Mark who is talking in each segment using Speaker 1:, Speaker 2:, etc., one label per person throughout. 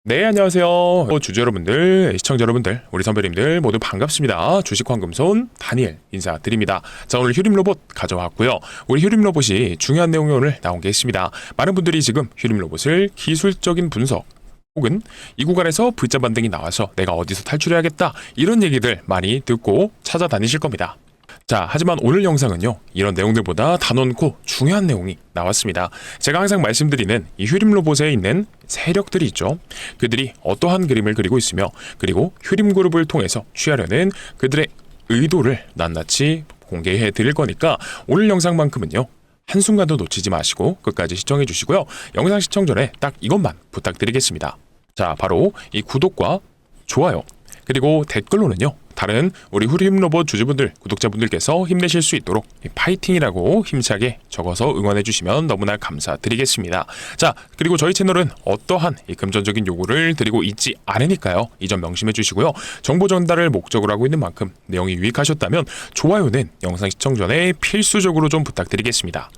Speaker 1: 네, 안녕하세요. 주주 여러분들, 시청자 여러분들, 우리 선배님들 모두 반갑습니다. 주식황금손 다니엘 인사드립니다. 자, 오늘 휴림 로봇 가져왔고요. 우리 휴림 로봇이 중요한 내용이 오늘 나온 게 있습니다. 많은 분들이 지금 휴림 로봇을 기술적인 분석 혹은 이 구간에서 V자 반등이 나와서 내가 어디서 탈출해야겠다 이런 얘기들 많이 듣고 찾아다니실 겁니다. 자, 하지만 오늘 영상은요, 이런 내용들보다 단언코 중요한 내용이 나왔습니다. 제가 항상 말씀드리는 이 휴림 로봇에 있는 세력들이 있죠. 그들이 어떠한 그림을 그리고 있으며, 그리고 휴림 그룹을 통해서 취하려는 그들의 의도를 낱낱이 공개해 드릴 거니까 오늘 영상만큼은요, 한순간도 놓치지 마시고 끝까지 시청해 주시고요. 영상 시청 전에 딱 이것만 부탁드리겠습니다. 자, 바로 이 구독과 좋아요, 그리고 댓글로는요, 다른 우리 휴림 로봇 주주분들, 구독자분들께서 힘내실 수 있도록 파이팅이라고 힘차게 적어서 응원해 주시면 너무나 감사드리겠습니다. 자, 그리고 저희 채널은 어떠한 이 금전적인 요구를 드리고 있지 않으니까요. 이 점 명심해 주시고요. 정보 전달을 목적으로 하고 있는 만큼 내용이 유익하셨다면 좋아요는 영상 시청 전에 필수적으로 좀 부탁드리겠습니다.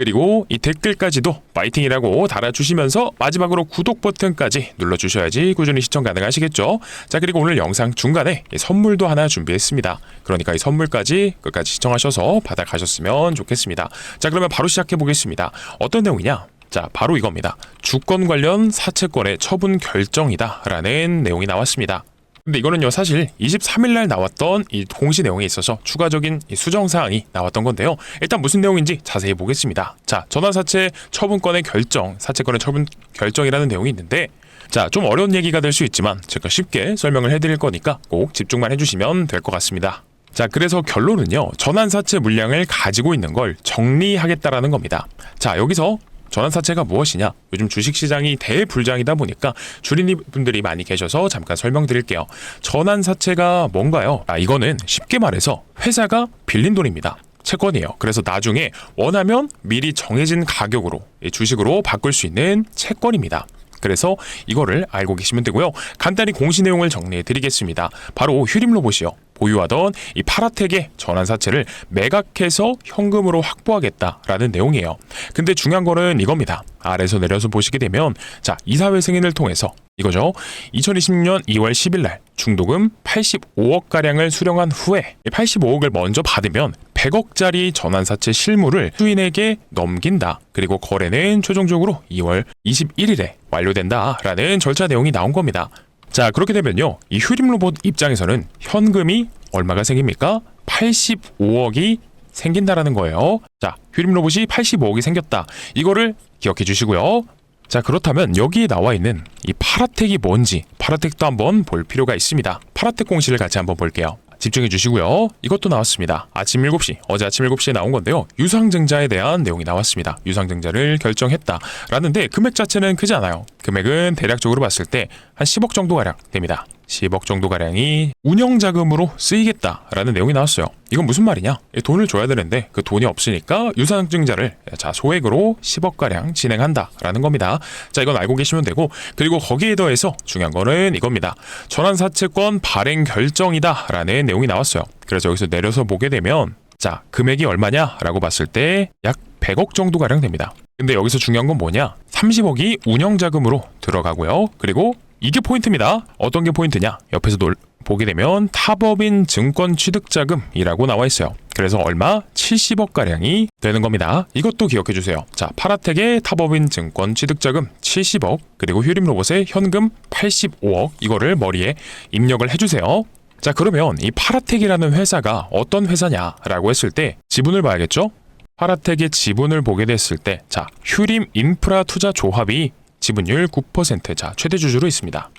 Speaker 1: 그리고 이 댓글까지도 파이팅이라고 달아주시면서 마지막으로 구독 버튼까지 눌러주셔야지 꾸준히 시청 가능하시겠죠. 자, 그리고 오늘 영상 중간에 선물도 하나 준비했습니다. 그러니까 이 선물까지 끝까지 시청하셔서 받아가셨으면 좋겠습니다. 자, 그러면 바로 시작해 보겠습니다. 어떤 내용이냐? 자, 바로 이겁니다. 주권 관련 사채권의 처분 결정이다 라는 내용이 나왔습니다. 근데 이거는요, 사실 23일날 나왔던 이 공시 내용에 있어서 추가적인 이 수정사항이 나왔던 건데요. 일단 무슨 내용인지 자세히 보겠습니다. 자, 전환사채 처분권의 결정, 사채권의 처분 결정이라는 내용이 있는데, 자, 좀 어려운 얘기가 될 수 있지만 제가 쉽게 설명을 해드릴 거니까 꼭 집중만 해주시면 될 것 같습니다. 자, 그래서 결론은요, 전환사채 물량을 가지고 있는 걸 정리하겠다라는 겁니다. 자, 여기서 전환사채가 무엇이냐? 요즘 주식시장이 대불장이다 보니까 주린이분들이 많이 계셔서 잠깐 설명드릴게요. 전환사채가 뭔가요? 이거는 쉽게 말해서 회사가 빌린 돈입니다. 채권이에요. 그래서 나중에 원하면 미리 정해진 가격으로 주식으로 바꿀 수 있는 채권입니다. 그래서 이거를 알고 계시면 되고요. 간단히 공시 내용을 정리해 드리겠습니다. 바로 휴림 로봇이요, 보유하던 이 파라텍의 전환사채를 매각해서 현금으로 확보하겠다라는 내용이에요. 근데 중요한 거는 이겁니다. 아래에서 내려서 보시게 되면, 자, 이사회 승인을 통해서 이거죠. 2020년 2월 10일 날 중도금 85억가량을 수령한 후에 85억을 먼저 받으면 100억짜리 전환사채 실물을 수인에게 넘긴다. 그리고 거래는 최종적으로 2월 21일에 완료된다라는 절차 내용이 나온 겁니다. 자, 그렇게 되면요, 이 휴림 로봇 입장에서는 현금이 얼마가 생깁니까? 85억이 생긴다라는 거예요. 자, 휴림 로봇이 85억이 생겼다. 이거를 기억해 주시고요. 자, 그렇다면 여기에 나와 있는 이 파라텍이 뭔지, 파라텍도 한번 볼 필요가 있습니다. 파라텍 공시를 같이 한번 볼게요. 집중해 주시고요. 이것도 나왔습니다. 아침 7시, 어제 아침 7시에 나온 건데요. 유상증자에 대한 내용이 나왔습니다. 유상증자를 결정했다 라는데 금액 자체는 크지 않아요. 금액은 대략적으로 봤을 때 한 10억 정도가량 됩니다. 10억 정도가량이 운영자금으로 쓰이겠다라는 내용이 나왔어요. 이건 무슨 말이냐? 돈을 줘야 되는데 그 돈이 없으니까 유상증자를, 자, 소액으로 10억가량 진행한다라는 겁니다. 자, 이건 알고 계시면 되고, 그리고 거기에 더해서 중요한 거는 이겁니다. 전환사채권 발행 결정이다라는 내용이 나왔어요. 그래서 여기서 내려서 보게 되면, 자, 금액이 얼마냐라고 봤을 때 약 100억 정도가량 됩니다. 근데 여기서 중요한 건 뭐냐? 30억이 운영자금으로 들어가고요. 그리고 이게 포인트입니다. 어떤 게 포인트냐? 옆에서 보게 되면 타법인 증권 취득자금이라고 나와 있어요. 그래서 얼마? 70억가량이 되는 겁니다. 이것도 기억해 주세요. 자, 파라텍의 타법인 증권 취득자금 70억, 그리고 휴림 로봇의 현금 85억, 이거를 머리에 입력을 해주세요. 자, 그러면 이 파라텍이라는 회사가 어떤 회사냐라고 했을 때 지분을 봐야겠죠? 파라텍의 지분을 보게 됐을 때, 자, 휴림 인프라 투자 조합이 지분율 9%, 자, 최대 주주로 있습니다.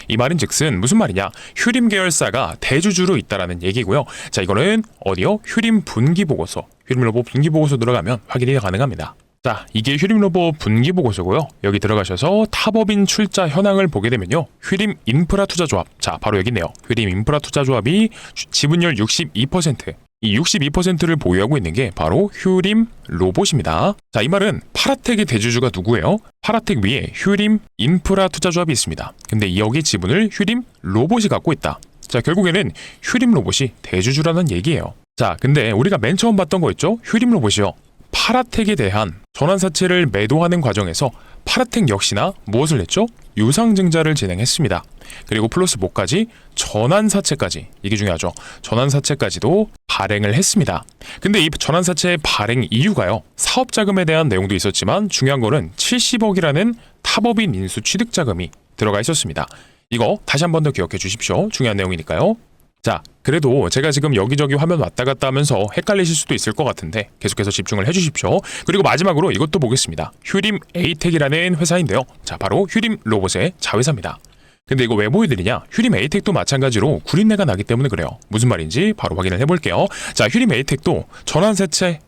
Speaker 1: 이 말은 즉슨 무슨 말이냐? 휴림 계열사가 대주주로 있다라는 얘기고요. 자, 이거는 어디요? 휴림 분기 보고서, 휴림 로봇 분기 보고서 들어가면 확인이 가능합니다. 자, 이게 휴림 로봇 분기 보고서고요. 여기 들어가셔서 타법인 출자 현황을 보게 되면요, 휴림 인프라 투자 조합, 자, 바로 여기 있네요. 휴림 인프라 투자 조합이 지분율 62%, 이 62%를 보유하고 있는 게 바로 휴림 로봇입니다. 자, 이 말은 파라텍의 대주주가 누구예요? 파라텍 위에 휴림 인프라 투자조합이 있습니다. 근데 여기 지분을 휴림 로봇이 갖고 있다. 자, 결국에는 휴림 로봇이 대주주라는 얘기예요. 자, 근데 우리가 맨 처음 봤던 거 있죠? 휴림 로봇이요. 파라텍에 대한 전환사채를 매도하는 과정에서 파라텍 역시나 무엇을 했죠? 유상증자를 진행했습니다. 그리고 플러스 뭐까지? 전환사채까지. 이게 중요하죠. 전환사채까지도 발행을 했습니다. 근데 이 전환사채 발행 이유가요, 사업자금에 대한 내용도 있었지만 중요한 거는 70억이라는 타법인 인수 취득자금이 들어가 있었습니다. 이거 다시 한 번 더 기억해 주십시오. 중요한 내용이니까요. 자, 그래도 제가 지금 여기저기 화면 왔다 갔다 하면서 헷갈리실 수도 있을 것 같은데 계속해서 집중을 해주십시오. 그리고 마지막으로 이것도 보겠습니다. 휴림 에이텍이라는 회사인데요. 자, 바로 휴림 로봇의 자회사입니다. 근데 이거 왜 보여드리냐? 휴림 에이텍도 마찬가지로 구린내가 나기 때문에 그래요. 무슨 말인지 바로 확인을 해볼게요. 자, 휴림 에이텍도 전환사채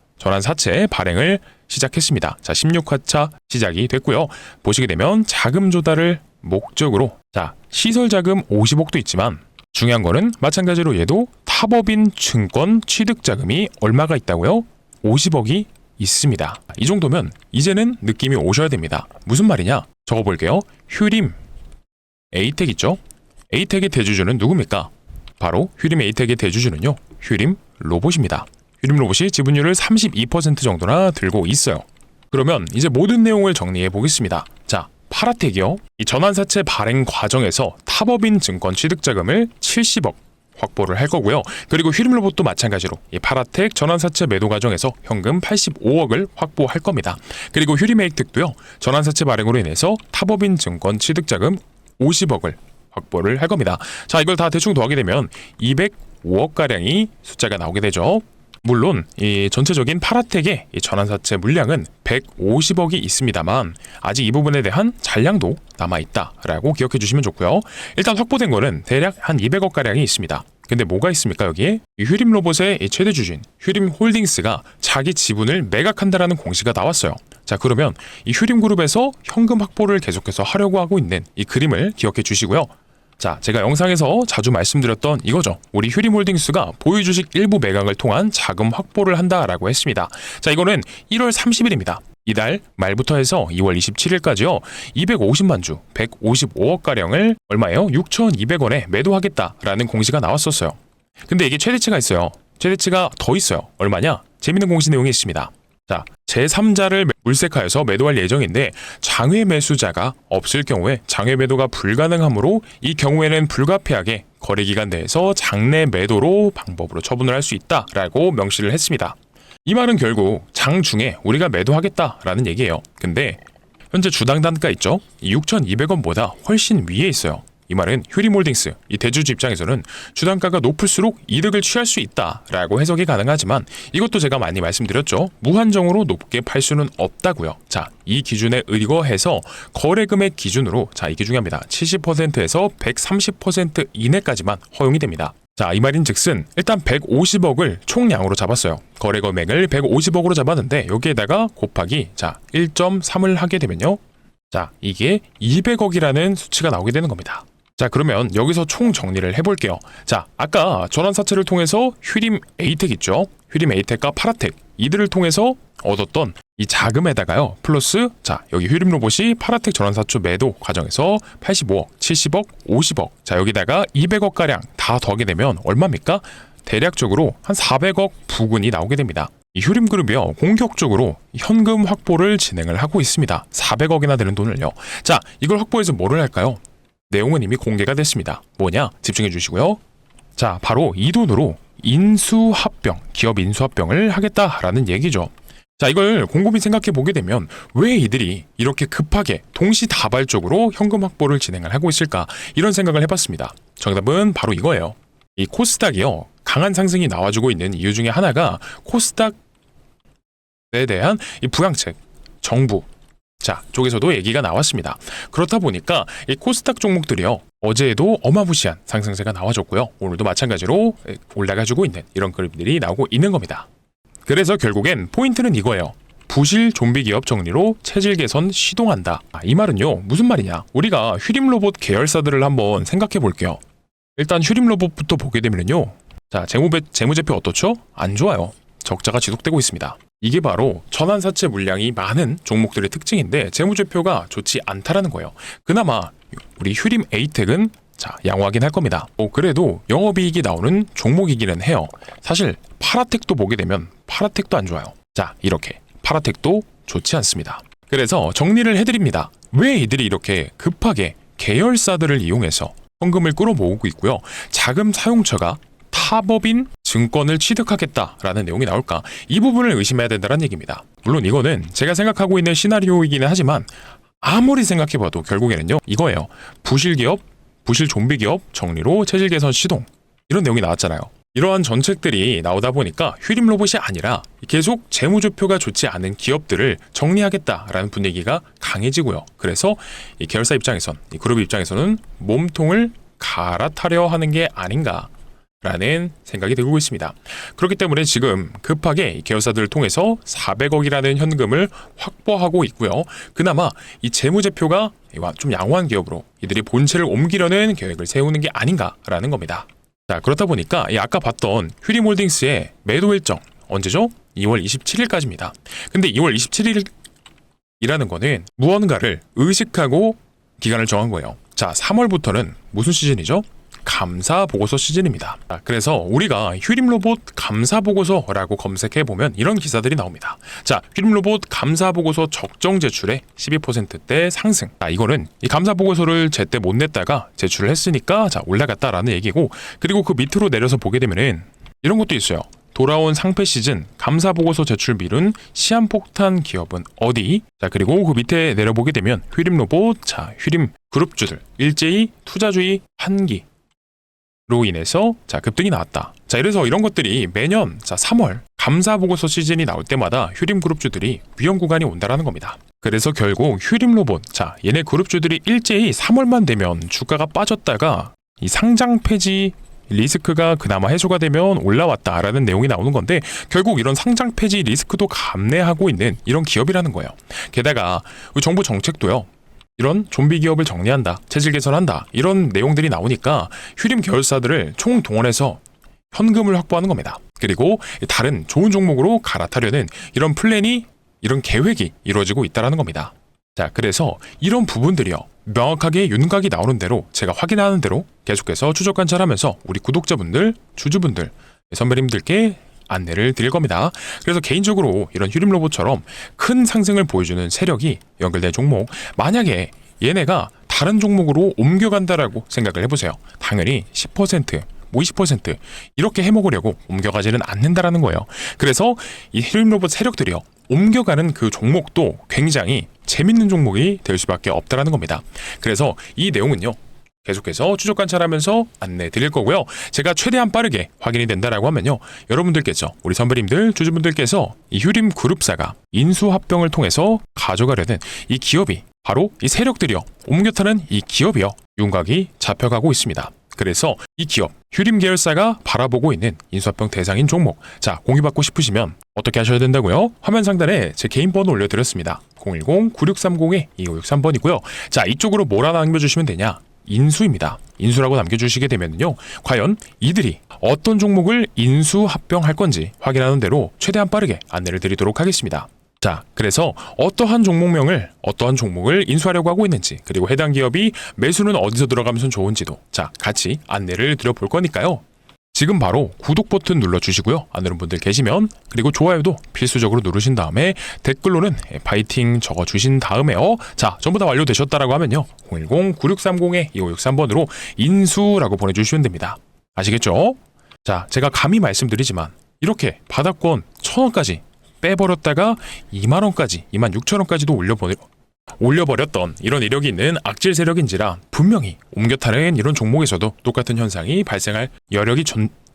Speaker 1: 발행을 시작했습니다. 자, 16화차 시작이 됐고요. 보시게 되면 자금 조달을 목적으로, 자, 시설 자금 50억도 있지만 중요한 거는 마찬가지로 얘도 타법인 증권 취득 자금이 얼마가 있다고요? 50억이 있습니다. 이 정도면 이제는 느낌이 오셔야 됩니다. 무슨 말이냐? 적어볼게요. 휴림 에이텍 있죠? 에이텍의 대주주는 누굽니까? 바로 휴림 에이텍의 대주주는요, 휴림 로봇입니다. 휴림 로봇이 지분율을 32% 정도나 들고 있어요. 그러면 이제 모든 내용을 정리해 보겠습니다. 자, 파라텍이요, 이 전환사채 발행 과정에서 타법인 증권 취득자금을 70억 확보를 할 거고요. 그리고 휴림로봇도 마찬가지로 이 파라텍 전환사채 매도 과정에서 현금 85억을 확보할 겁니다. 그리고 휴림에이텍도요, 전환사채 발행으로 인해서 타법인 증권 취득자금 50억을 확보를 할 겁니다. 자, 이걸 다 대충 더하게 되면 205억가량이 숫자가 나오게 되죠. 물론 이 전체적인 파라텍의 이 전환사채 물량은 150억이 있습니다만 아직 이 부분에 대한 잔량도 남아있다라고 기억해 주시면 좋고요. 일단 확보된 거는 대략 한 200억가량이 있습니다. 근데 뭐가 있습니까? 여기에 이 휴림로봇의 이 최대 주주인 휴림홀딩스가 자기 지분을 매각한다라는 공시가 나왔어요. 자, 그러면 이 휴림그룹에서 현금 확보를 계속해서 하려고 하고 있는 이 그림을 기억해 주시고요. 자, 제가 영상에서 자주 말씀드렸던 이거죠. 우리 휴림홀딩스가 보유주식 일부 매각을 통한 자금 확보를 한다라고 했습니다. 자, 이거는 1월 30일입니다. 이달 말부터 해서 2월 27일까지요. 250만 주, 155억가량을 얼마예요? 6,200원에 매도하겠다라는 공시가 나왔었어요. 근데 이게 최대치가 있어요. 최대치가 더 있어요. 얼마냐? 재밌는 공시 내용이 있습니다. 자, 제3자를 물색하여서 매도할 예정인데 장외 매수자가 없을 경우에 장외 매도가 불가능하므로 이 경우에는 불가피하게 거래기간 내에서 장내 매도로 방법으로 처분을 할 수 있다라고 명시를 했습니다. 이 말은 결국 장중에 우리가 매도하겠다라는 얘기예요. 근데 현재 주당 단가 있죠? 6,200원보다 훨씬 위에 있어요. 이 말은 휴림홀딩스, 이 대주주 입장에서는 주단가가 높을수록 이득을 취할 수 있다라고 해석이 가능하지만 이것도 제가 많이 말씀드렸죠. 무한정으로 높게 팔 수는 없다고요. 자, 이 기준에 의거해서 거래금액 기준으로, 자, 이게 중요합니다. 70%에서 130% 이내까지만 허용이 됩니다. 자, 이 말인 즉슨 일단 150억을 총량으로 잡았어요. 거래 금액을 150억으로 잡았는데 여기에다가 곱하기, 자, 1.3을 하게 되면요, 자, 이게 200억이라는 수치가 나오게 되는 겁니다. 자, 그러면 여기서 총 정리를 해볼게요. 자, 아까 전환사채를 통해서 휴림 에이텍 있죠? 휴림 에이텍과 파라텍, 이들을 통해서 얻었던 이 자금에다가요, 플러스, 자, 여기 휴림로봇이 파라텍 전환사채 매도 과정에서 85억, 70억, 50억, 자, 여기다가 200억가량 다 더하게 되면 얼마입니까? 대략적으로 한 400억 부근이 나오게 됩니다. 이 휴림그룹이요, 공격적으로 현금 확보를 진행을 하고 있습니다. 400억이나 되는 돈을요. 자, 이걸 확보해서 뭐를 할까요? 내용은 이미 공개가 됐습니다. 뭐냐? 집중해 주시고요. 자, 바로 이 돈으로 인수합병, 기업 인수합병을 하겠다라는 얘기죠. 자, 이걸 곰곰이 생각해 보게 되면 왜 이들이 이렇게 급하게 동시다발적으로 현금 확보를 진행을 하고 있을까? 이런 생각을 해봤습니다. 정답은 바로 이거예요. 이 코스닥이요, 강한 상승이 나와주고 있는 이유 중에 하나가 코스닥에 대한 이 부양책, 정부, 자, 쪽에서도 얘기가 나왔습니다. 그렇다 보니까 이 코스닥 종목들이요, 어제에도 어마무시한 상승세가 나와줬고요, 오늘도 마찬가지로 올라가지고 있는 이런 그림들이 나오고 있는 겁니다. 그래서 결국엔 포인트는 이거예요. 부실 좀비 기업 정리로 체질 개선 시동한다. 이 말은요, 무슨 말이냐? 우리가 휴림로봇 계열사들을 한번 생각해 볼게요. 일단 휴림로봇부터 보게 되면요, 자, 재무제표 어떻죠? 안 좋아요. 적자가 지속되고 있습니다. 이게 바로 전환사채 물량이 많은 종목들의 특징인데 재무제표가 좋지 않다라는 거예요. 그나마 우리 휴림 에이텍은, 자, 양호하긴 할 겁니다. 그래도 영업이익이 나오는 종목이기는 해요. 사실 파라텍도 보게 되면 파라텍도 안 좋아요. 자, 이렇게 파라텍도 좋지 않습니다. 그래서 정리를 해드립니다. 왜 이들이 이렇게 급하게 계열사들을 이용해서 현금을 끌어모으고 있고요. 자금 사용처가 타법인 증권을 취득하겠다라는 내용이 나올까? 이 부분을 의심해야 된다는 얘기입니다. 물론 이거는 제가 생각하고 있는 시나리오이기는 하지만 아무리 생각해봐도 결국에는요. 이거예요. 부실기업, 부실 좀비기업 정리로 체질 개선 시동 이런 내용이 나왔잖아요. 이러한 정책들이 나오다 보니까 휴림 로봇이 아니라 계속 재무제표가 좋지 않은 기업들을 정리하겠다라는 분위기가 강해지고요. 그래서 이 계열사 입장에선, 이 그룹 입장에서는 몸통을 갈아타려 하는 게 아닌가라는 생각이 들고 있습니다. 그렇기 때문에 지금 급하게 이 계열사들을 통해서 400억이라는 현금을 확보하고 있고요. 그나마 이 재무제표가 좀 양호한 기업으로 이들이 본체를 옮기려는 계획을 세우는 게 아닌가라는 겁니다. 자, 그렇다 보니까 아까 봤던 휴림홀딩스의 매도 일정 언제죠? 2월 27일까지입니다. 근데 2월 27일이라는 거는 무언가를 의식하고 기간을 정한 거예요. 자, 3월부터는 무슨 시즌이죠? 감사 보고서 시즌입니다. 자, 그래서 우리가 휴림 로봇 감사 보고서라고 검색해 보면 이런 기사들이 나옵니다. 자, 휴림 로봇 감사 보고서 적정 제출에 12%대 상승. 자, 이거는 이 감사 보고서를 제때 못 냈다가 제출을 했으니까 자, 올라갔다라는 얘기고, 그리고 그 밑으로 내려서 보게 되면은 이런 것도 있어요. 돌아온 상패 시즌 감사 보고서 제출 미룬 시한폭탄 기업은 어디? 자, 그리고 그 밑에 내려보게 되면 휴림 로봇, 자, 휴림 그룹주들 일제히 투자주의 환기 로 인해서 자, 급등이 나왔다. 자, 이래서 이런 것들이 매년 자, 3월 감사 보고서 시즌이 나올 때마다 휴림 그룹주들이 위험 구간이 온다라는 겁니다. 그래서 결국 휴림 로봇, 자, 얘네 그룹주들이 일제히 3월만 되면 주가가 빠졌다가 이 상장 폐지 리스크가 그나마 해소가 되면 올라왔다라는 내용이 나오는 건데, 결국 이런 상장 폐지 리스크도 감내하고 있는 이런 기업이라는 거예요. 게다가 정부 정책도요. 이런 좀비 기업을 정리한다, 체질 개선한다, 이런 내용들이 나오니까 휴림 계열사들을 총동원해서 현금을 확보하는 겁니다. 그리고 다른 좋은 종목으로 갈아타려는 이런 플랜이, 이런 계획이 이루어지고 있다는 겁니다. 자, 그래서 이런 부분들이요, 명확하게 윤곽이 나오는 대로, 제가 확인하는 대로 계속해서 추적 관찰하면서 우리 구독자분들, 주주분들, 선배님들께 안내를 드릴 겁니다. 그래서 개인적으로 이런 휴림 로봇처럼 큰 상승을 보여주는 세력이 연결된 종목, 만약에 얘네가 다른 종목으로 옮겨간다라고 생각을 해보세요. 당연히 10%, 뭐 20% 이렇게 해먹으려고 옮겨가지는 않는다라는 거예요. 그래서 이 휴림 로봇 세력들이요, 옮겨가는 그 종목도 굉장히 재밌는 종목이 될 수밖에 없다라는 겁니다. 그래서 이 내용은요, 계속해서 추적 관찰하면서 안내 드릴 거고요. 제가 최대한 빠르게 확인이 된다라고 하면요, 여러분들께서, 우리 선배님들, 주주분들께서 이 휴림 그룹사가 인수합병을 통해서 가져가려는 이 기업이 바로 이 세력들이요, 옮겨 타는 이 기업이요, 윤곽이 잡혀가고 있습니다. 그래서 이 기업, 휴림 계열사가 바라보고 있는 인수합병 대상인 종목, 자, 공유받고 싶으시면 어떻게 하셔야 된다고요? 화면 상단에 제 개인 번호 올려드렸습니다. 010-9630-2563번이고요. 자, 이쪽으로 뭐라 남겨주시면 되냐? 인수입니다. 인수라고 남겨주시게 되면요, 과연 이들이 어떤 종목을 인수 합병할 건지 확인하는 대로 최대한 빠르게 안내를 드리도록 하겠습니다. 자, 그래서 어떠한 종목명을, 어떠한 종목을 인수하려고 하고 있는지, 그리고 해당 기업이 매수는 어디서 들어가면 좋은지도 자, 같이 안내를 드려볼 거니까요. 지금 바로 구독 버튼 눌러주시고요. 안 누른 분들 계시면, 그리고 좋아요도 필수적으로 누르신 다음에 댓글로는 파이팅 적어주신 다음에요. 자, 전부 다 완료되셨다라고 하면요, 010-9630-2563번으로 인수라고 보내주시면 됩니다. 아시겠죠? 자, 제가 감히 말씀드리지만 이렇게 바닥권 1,000원까지 빼버렸다가 2만원까지, 26,000원까지도 올려버렸던 이런 이력이 있는 악질 세력인지라 분명히 옮겨타는 이런 종목에서도 똑같은 현상이 발생할 여력이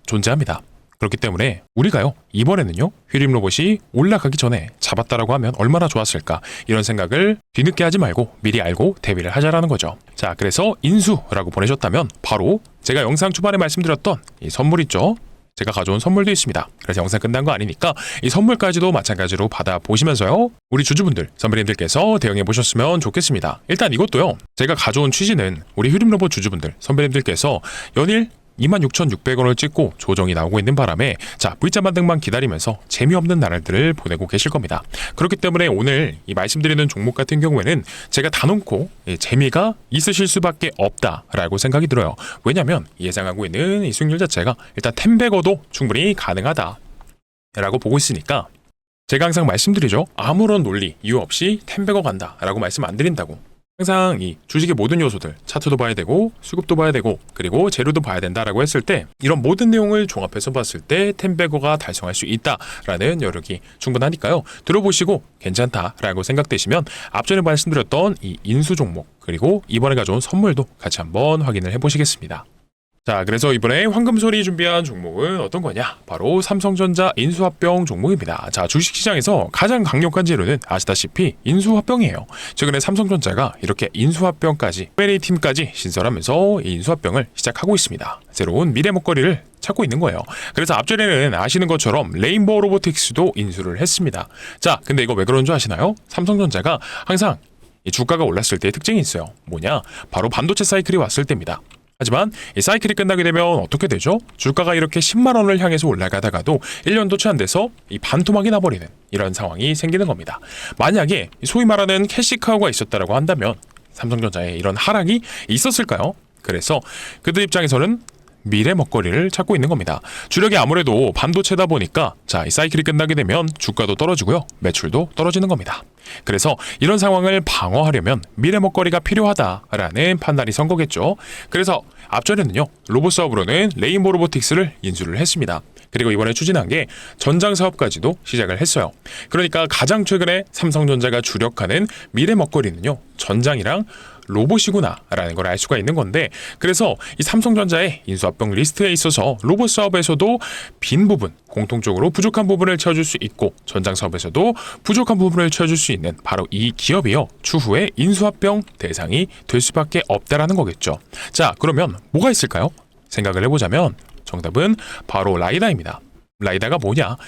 Speaker 1: 존재합니다. 그렇기 때문에 우리가요, 이번에는요, 휴림 로봇이 올라가기 전에 잡았다라고 하면 얼마나 좋았을까, 이런 생각을 뒤늦게 하지 말고 미리 알고 대비를 하자라는 거죠. 자, 그래서 인수라고 보내셨다면 바로 제가 영상 초반에 말씀드렸던 이 선물 있죠, 제가 가져온 선물도 있습니다. 그래서 영상 끝난 거 아니니까 이 선물까지도 마찬가지로 받아보시면서요, 우리 주주분들, 선배님들께서 대응해 보셨으면 좋겠습니다. 일단 이것도요, 제가 가져온 취지는 우리 휴림 로봇 주주분들, 선배님들께서 연일 26,600원을 찍고 조정이 나오고 있는 바람에 자, V자 반등만 기다리면서 재미없는 날들을 보내고 계실 겁니다. 그렇기 때문에 오늘 이 말씀드리는 종목 같은 경우에는 제가 다놓고 재미가 있으실 수밖에 없다라고 생각이 들어요. 왜냐면 예상하고 있는 이 수익률 자체가 일단 10배거도 충분히 가능하다라고 보고 있으니까 제가 항상 말씀드리죠. 아무런 논리, 이유 없이 템베거 간다 라고 말씀 안 드린다고. 항상 이 주식의 모든 요소들, 차트도 봐야 되고 수급도 봐야 되고 그리고 재료도 봐야 된다라고 했을 때 이런 모든 내용을 종합해서 봤을 때 템베거가 달성할 수 있다라는 여력이 충분하니까요. 들어보시고 괜찮다라고 생각되시면 앞전에 말씀드렸던 이 인수 종목 그리고 이번에 가져온 선물도 같이 한번 확인을 해보시겠습니다. 자, 그래서 이번에 황금소리 준비한 종목은 어떤 거냐? 바로 삼성전자 인수합병 종목입니다. 자, 주식시장에서 가장 강력한 재료는 아시다시피 인수합병이에요. 최근에 삼성전자가 이렇게 인수합병까지, M&A 팀까지 신설하면서 이 인수합병을 시작하고 있습니다. 새로운 미래 먹거리를 찾고 있는 거예요. 그래서 앞전에는 아시는 것처럼 레인보우 로보틱스도 인수를 했습니다. 자, 근데 이거 왜 그런 줄 아시나요? 삼성전자가 항상 이 주가가 올랐을 때의 특징이 있어요. 뭐냐? 바로 반도체 사이클이 왔을 때입니다. 하지만 이 사이클이 끝나게 되면 어떻게 되죠? 주가가 이렇게 10만 원을 향해서 올라가다가도 1년도 채 안 돼서 이 반토막이 나버리는 이런 상황이 생기는 겁니다. 만약에 소위 말하는 캐시카우가 있었다라고 한다면 삼성전자에 이런 하락이 있었을까요? 그래서 그들 입장에서는 미래 먹거리를 찾고 있는 겁니다. 주력이 아무래도 반도체다 보니까 이 사이클이 끝나게 되면 주가도 떨어지고요. 매출도 떨어지는 겁니다. 그래서 이런 상황을 방어하려면 미래 먹거리가 필요하다라는 판단이 선 거겠죠. 그래서 앞전에는요. 로봇 사업으로는 레인보우 로보틱스를 인수를 했습니다. 그리고 이번에 추진한 게 전장 사업까지도 시작을 했어요. 그러니까 가장 최근에 삼성전자가 주력하는 미래 먹거리는요. 전장이랑 로봇이구나라는 걸 알 수가 있는 건데 그래서 이 삼성전자의 인수합병 리스트에 있어서 로봇 사업에서도 빈 부분, 공통적으로 부족한 부분을 채워줄 수 있고 전장 사업에서도 부족한 부분을 채워줄 수 있는 바로 이 기업이요. 추후에 인수합병 대상이 될 수밖에 없다라는 거겠죠. 자, 그러면 뭐가 있을까요? 생각을 해보자면 정답은 바로 라이다입니다. 라이다가 뭐냐?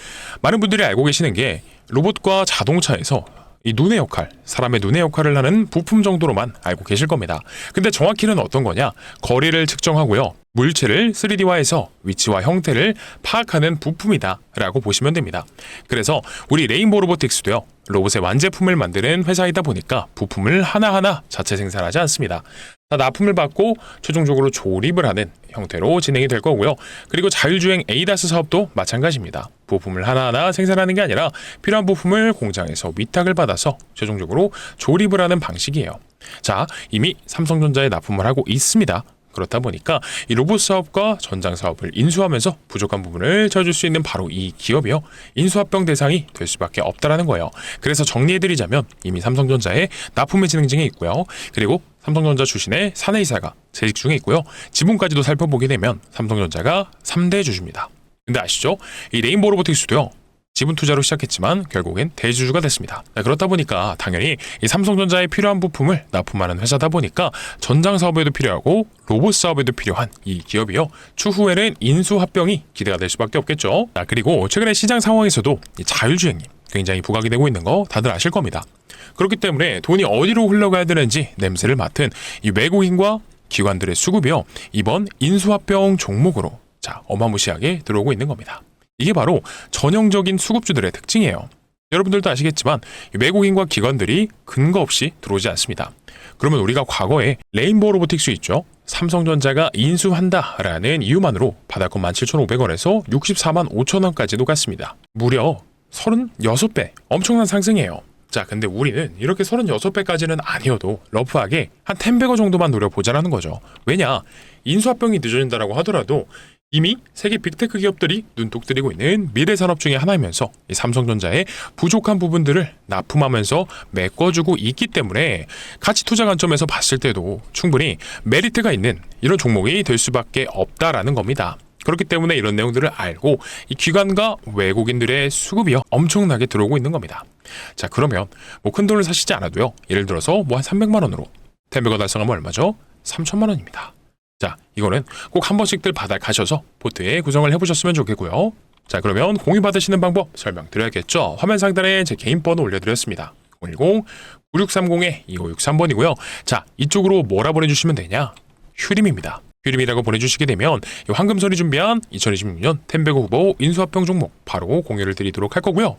Speaker 1: 많은 분들이 알고 계시는 게 로봇과 자동차에서 이 눈의 역할, 사람의 눈의 역할을 하는 부품 정도로만 알고 계실 겁니다. 근데 정확히는 어떤 거냐? 거리를 측정하고요. 물체를 3D화해서 위치와 형태를 파악하는 부품이다 라고 보시면 됩니다. 그래서 우리 레인보우 로보틱스도요. 로봇의 완제품을 만드는 회사이다 보니까 부품을 하나하나 자체 생산하지 않습니다. 다 납품을 받고 최종적으로 조립을 하는 형태로 진행이 될 거고요. 그리고 자율주행 ADAS 사업도 마찬가지입니다. 부품을 하나하나 생산하는 게 아니라 필요한 부품을 공장에서 위탁을 받아서 최종적으로 조립을 하는 방식이에요. 자, 이미 삼성전자에 납품을 하고 있습니다. 그렇다 보니까 이 로봇 사업과 전장 사업을 인수하면서 부족한 부분을 채워줄 수 있는 바로 이 기업이요. 인수합병 대상이 될 수밖에 없다라는 거예요. 그래서 정리해드리자면 이미 삼성전자에 납품이 진행 중에 있고요. 그리고 삼성전자 출신의 사내이사가 재직 중에 있고요. 지분까지도 살펴보게 되면 삼성전자가 3대 주주입니다. 근데 아시죠? 이 레인보우 로보틱스도요. 지분 투자로 시작했지만 결국엔 대주주가 됐습니다. 그렇다 보니까 당연히 이 삼성전자에 필요한 부품을 납품하는 회사다 보니까 전장 사업에도 필요하고 로봇 사업에도 필요한 이 기업이요. 추후에는 인수합병이 기대가 될 수밖에 없겠죠. 그리고 최근에 시장 상황에서도 이 자율주행이 굉장히 부각이 되고 있는 거 다들 아실 겁니다. 그렇기 때문에 돈이 어디로 흘러가야 되는지 냄새를 맡은 이 외국인과 기관들의 수급이요. 이번 인수합병 종목으로 어마무시하게 들어오고 있는 겁니다. 이게 바로 전형적인 수급주들의 특징이에요. 여러분들도 아시겠지만 외국인과 기관들이 근거 없이 들어오지 않습니다. 그러면 우리가 과거에 레인보우 로보틱스 있죠? 삼성전자가 인수한다라는 이유만으로 바닥권 17,500원에서 64만 5천원까지도 갔습니다. 무려 36배 엄청난 상승이에요. 자, 근데 우리는 이렇게 36배까지는 아니어도 러프하게 한 10배거 정도만 노려보자라는 거죠. 왜냐? 인수합병이 늦어진다라고 하더라도 이미 세계 빅테크 기업들이 눈독 들이고 있는 미래 산업 중에 하나이면서 이 삼성전자의 부족한 부분들을 납품하면서 메꿔주고 있기 때문에 가치 투자 관점에서 봤을 때도 충분히 메리트가 있는 이런 종목이 될 수밖에 없다라는 겁니다. 그렇기 때문에 이런 내용들을 알고 이 기관과 외국인들의 수급이요 엄청나게 들어오고 있는 겁니다. 자, 그러면 큰 돈을 사시지 않아도요. 예를 들어서 한 300만 원으로 템베거 달성하면 얼마죠? 3천만 원입니다. 자, 이거는 꼭 한 번씩들 받아 가셔서 포트에 구성을 해보셨으면 좋겠고요. 자, 그러면 공유 받으시는 방법 설명드려야겠죠. 화면 상단에 제 개인 번호 올려드렸습니다. 010-9630-2563번이고요. 자, 이쪽으로 뭐라 보내주시면 되냐? 휴림입니다. 휴림이라고 보내주시게 되면 황금소리 준비한 2026년 템베거 후보 인수합병 종목 바로 공유를 드리도록 할 거고요.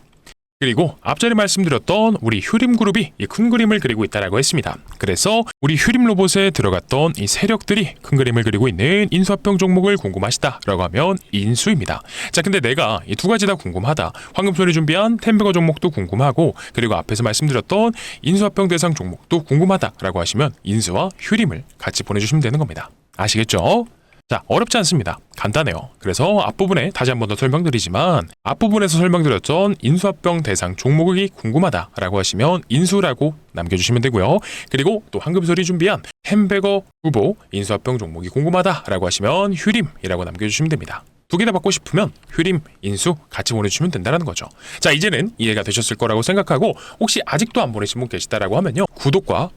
Speaker 1: 그리고 앞전에 말씀드렸던 우리 휴림그룹이 이 큰 그림을 그리고 있다라고 했습니다. 그래서 우리 휴림 로봇에 들어갔던 이 세력들이 큰 그림을 그리고 있는 인수합병 종목을 궁금하시다라고 하면 인수입니다. 자, 근데 내가 이 두 가지 다 궁금하다. 황금손이 준비한 템베거 종목도 궁금하고 그리고 앞에서 말씀드렸던 인수합병 대상 종목도 궁금하다라고 하시면 인수와 휴림을 같이 보내주시면 되는 겁니다. 아시겠죠? 자, 어렵지 않습니다. 간단해요. 그래서 앞부분에 다시 한 번 더 설명드리지만 앞부분에서 설명드렸던 인수합병 대상 종목이 궁금하다라고 하시면 인수라고 남겨주시면 되고요. 그리고 또 황금솔이 준비한 햄버거 후보 인수합병 종목이 궁금하다라고 하시면 휴림이라고 남겨주시면 됩니다. 두 개 다 받고 싶으면 휴림, 인수 같이 보내주시면 된다는 거죠. 자, 이제는 이해가 되셨을 거라고 생각하고 혹시 아직도 안 보내신 분 계시다라고 하면요. 구독과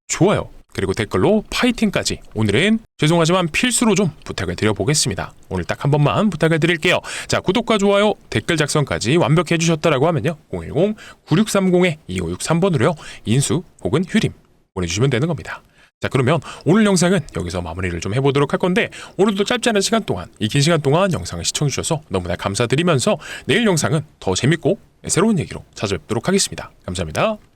Speaker 1: 좋아요 그리고 댓글로 파이팅까지 오늘은 죄송하지만 필수로 좀 부탁을 드려보겠습니다. 오늘 딱 한 번만 부탁을 드릴게요. 자, 구독과 좋아요, 댓글 작성까지 완벽히 해주셨다라고 하면요. 010-9630-2563번으로요. 인수 혹은 휴림 보내주시면 되는 겁니다. 자, 그러면 오늘 영상은 여기서 마무리를 좀 해보도록 할 건데 오늘도 짧지 않은 시간 동안 이 긴 시간 동안 영상을 시청해주셔서 너무나 감사드리면서 내일 영상은 더 재밌고 새로운 얘기로 찾아뵙도록 하겠습니다. 감사합니다.